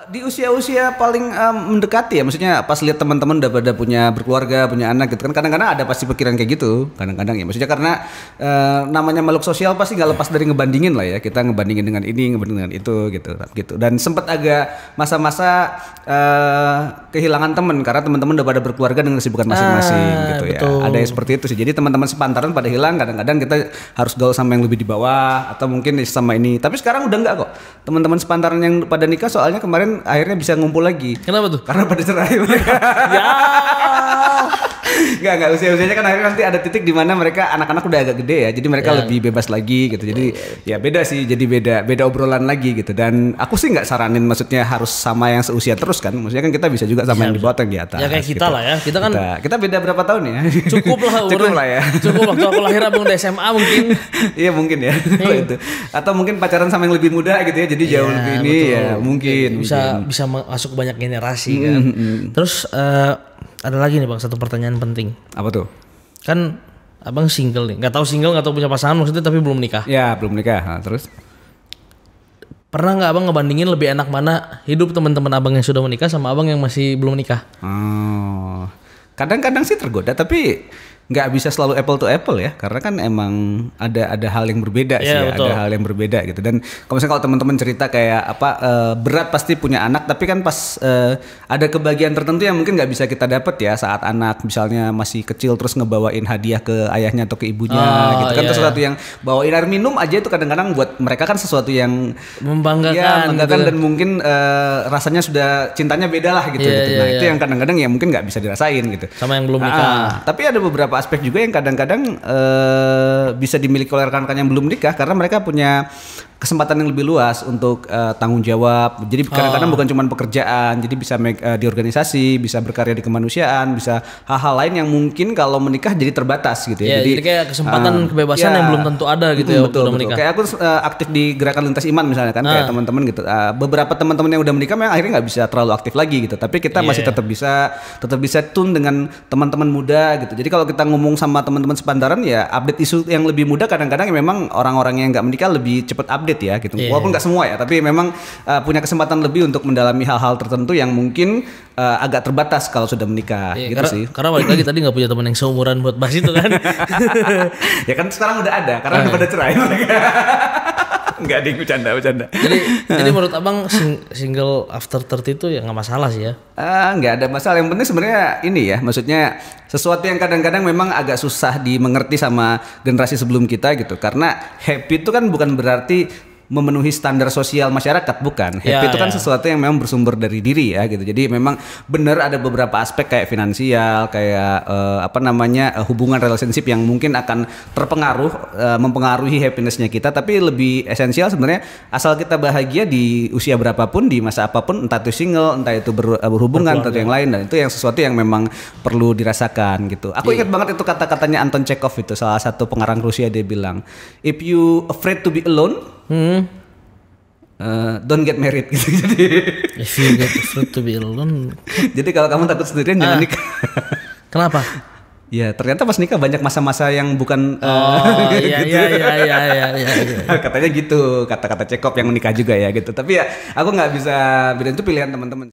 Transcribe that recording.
Di usia-usia paling mendekati ya, maksudnya pas lihat teman-teman udah pada punya berkeluarga, punya anak gitu kan, kadang-kadang ada pasti pikiran kayak gitu, kadang-kadang ya, maksudnya karena namanya makhluk sosial pasti nggak lepas dari ngebandingin lah ya, kita ngebandingin dengan ini, ngebandingin dengan itu gitu. Dan sempat agak masa-masa kehilangan teman karena teman-teman udah pada berkeluarga dengan kesibukan masing-masing gitu betul. ya, ada yang seperti itu sih. Jadi teman-teman sepantaran pada hilang, kadang-kadang kita harus gaul sama yang lebih di bawah atau mungkin sama ini. Tapi sekarang udah enggak kok, teman-teman sepantaran yang pada nikah, soalnya kemarin akhirnya bisa ngumpul lagi. Kenapa tuh? Karena pada cerai mereka. Ya. Enggak usia-usianya kan akhirnya nanti ada titik di mana mereka anak-anak udah agak gede ya. Jadi mereka lebih bebas lagi gitu. Jadi ya beda sih, jadi beda obrolan lagi gitu. Dan aku sih nggak saranin maksudnya harus sama yang seusia terus kan. Maksudnya kan kita bisa juga sama yang di bawah atau yang di atas. Ya kayak kita gitu. lah ya. Kita kan kita beda berapa tahun ya? cukup lah Cukup lah ya. Cukup waktu aku lahir abang udah SMA mungkin. Iya mungkin ya. Itu. Atau mungkin pacaran sama yang lebih muda gitu ya. Jadi jauh lebih ini betul. ya mungkin. Bisa masuk banyak generasi kan. Terus ada lagi nih Bang, satu pertanyaan penting. Apa tuh? Kan abang single nih, nggak tahu punya pasangan maksudnya, tapi belum nikah. Ya belum nikah. Nah, terus? Pernah nggak abang ngebandingin lebih enak mana hidup teman-teman abang yang sudah menikah sama abang yang masih belum nikah? Oh, kadang-kadang sih tergoda, tapi nggak bisa selalu apple to apple ya, karena kan emang ada hal yang berbeda sih ya, ada hal yang berbeda gitu. Dan kalau teman-teman cerita kayak apa berat pasti punya anak, tapi kan pas ada kebahagiaan tertentu yang mungkin nggak bisa kita dapat ya saat anak misalnya masih kecil terus ngebawain hadiah ke ayahnya atau ke ibunya gitu kan, sesuatu yang bawain air minum aja itu kadang-kadang buat mereka kan sesuatu yang membanggakan gitu. Dan kan. mungkin rasanya sudah cintanya beda lah gitu. Nah itu yang kadang-kadang ya mungkin nggak bisa dirasain gitu sama yang belum nikah. Tapi ada beberapa aspek juga yang kadang-kadang bisa dimiliki oleh rekan-rekan yang belum nikah karena mereka punya kesempatan yang lebih luas untuk tanggung jawab. Jadi kadang-kadang bukan cuma pekerjaan, jadi bisa di organisasi, bisa berkarya di kemanusiaan, bisa hal-hal lain yang mungkin kalau menikah jadi terbatas gitu ya. Jadi kayak kesempatan kebebasan yang belum tentu ada gitu ya betul, udah menikah. Kayak aku aktif di gerakan lintas iman misalnya kan, kayak teman-teman gitu. Beberapa teman-teman yang udah menikah memang akhirnya nggak bisa terlalu aktif lagi gitu. Tapi kita masih tetap bisa tune dengan teman-teman muda gitu. Jadi kalau kita ngomong sama teman-teman sepantaran ya update isu yang lebih muda, kadang-kadang memang orang-orang yang nggak menikah lebih cepat update ya gitu. Walaupun nggak semua ya, tapi memang punya kesempatan lebih untuk mendalami hal-hal tertentu yang mungkin agak terbatas kalau sudah menikah gitu karena, sih. Karena balik lagi tadi nggak punya teman yang seumuran buat bahas itu kan. Ya kan sekarang udah ada karena udah pada cerai mereka. Enggak ding, bercanda. Jadi menurut abang single after 30 itu ya nggak masalah sih ya? Nggak ada masalah. Yang penting sebenarnya ini ya, maksudnya sesuatu yang kadang-kadang memang agak susah dimengerti sama generasi sebelum kita gitu. Karena happy itu kan bukan berarti memenuhi standar sosial masyarakat, bukan. Happy itu kan sesuatu yang memang bersumber dari diri ya gitu. Jadi memang benar ada beberapa aspek kayak finansial, kayak hubungan relationship yang mungkin akan mempengaruhi happinessnya kita. Tapi lebih esensial sebenarnya asal kita bahagia di usia berapapun, di masa apapun, entah itu single, entah itu berhubungan, entah itu yang lain. Dan itu yang sesuatu yang memang perlu dirasakan gitu. Aku ingat banget itu kata-katanya Anton Chekhov, itu salah satu pengarang Rusia, dia bilang, if you afraid to be alone, don't get married gitu. Jadi if you get afraid to be alone. Jadi kalau kamu takut sendirian jangan nikah. Kenapa? Ya ternyata pas nikah banyak masa-masa yang bukan iya. Katanya gitu, kata-kata Chekhov yang menikah juga ya gitu. Tapi ya aku nggak bisa bedain, itu pilihan teman-teman.